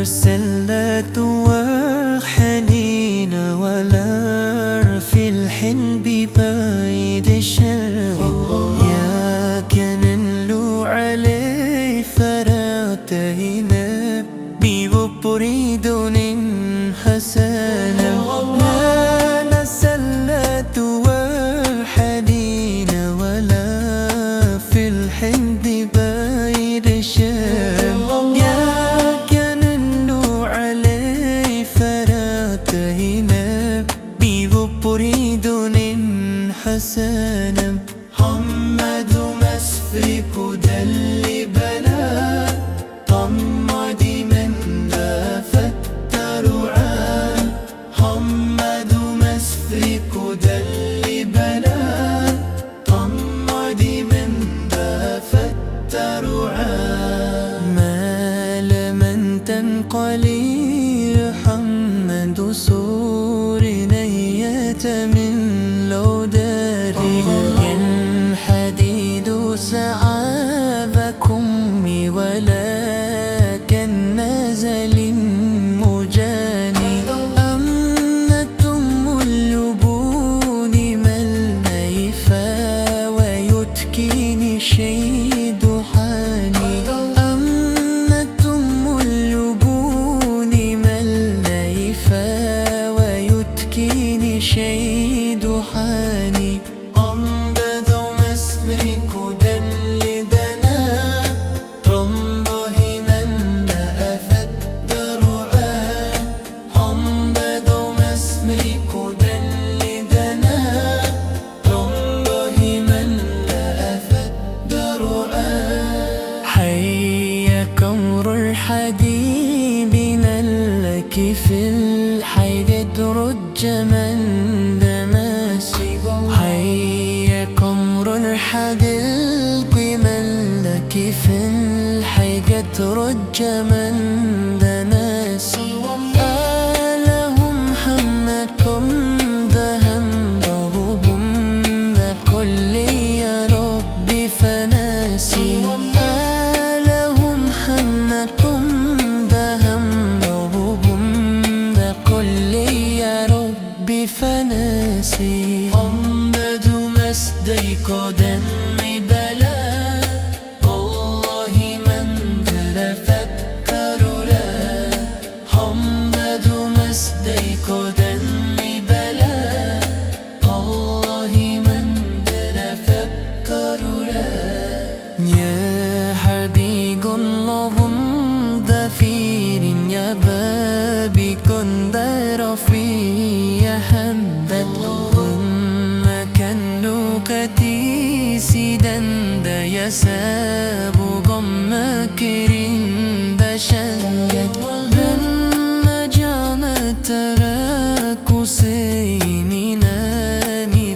سلة وحنين ولا في الحن ببعيد الشر يا كنلو عليه فراتينا بوبريد حسنا لا سلة وحنين ولا في الحن ببعيد الشر حسنا محمد مسفك دل بلا طمد من دافت رعاه محمد مسفك دل بلا طمد من دافت رعاه مال من تنقلي محمد سور نية من لوداري الحديد سعابكم ولكن نزل مجاني أمنتم اللبون ما الميفا ويتكيني شيد حاني أمنتم اللبون ما الميفا ويتكيني شيد حاني أنبذ مسمرك دل دنا رمضه من أفد رعاه أنبذ مسمرك دل دنا رمضه من أفد رعاه حي كمر الحديد لك في الحيد رج من حي كمر الحديق من لك في الحيقة رج من دناسي آلهم حمكم دهم ضربهم كل يا رب فناسي آلهم حمكم دهم ضربهم كل يا رب فناسي مسديك دمي بلا والله من دلفكر لا محمد مسديك دمي بلا والله من دلفكر لا يا حديق اللهم ذفير يا بابي كن دار في يا حمد كتي سيدان دا يساب غمك رند شنجد لما جانا تراك سينينا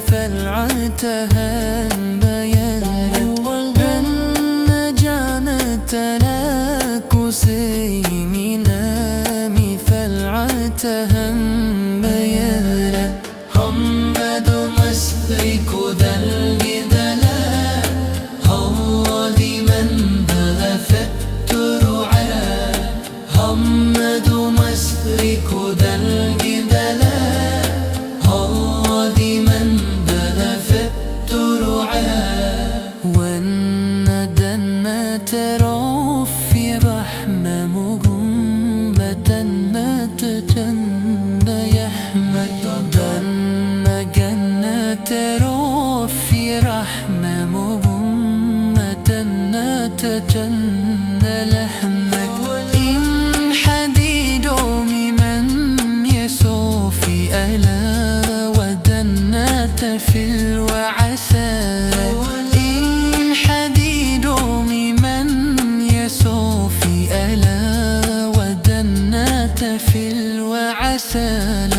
فالعتها بيانا لما جانا تراك سينينا فالعتها بيانا محمد مسلك دل دلا هو لمن دغفت رعاه محمد مسلك دل دلا هو لمن دغفت رعاه والندن ترفي رحمة مغمة نتجند يحمد ترفي رحمة مغمة نتجن لحمك إن حديد من يصوفي ألا ودنات في الوعثاء إن حديد من يصوفي ألا ودنات في الوعثاء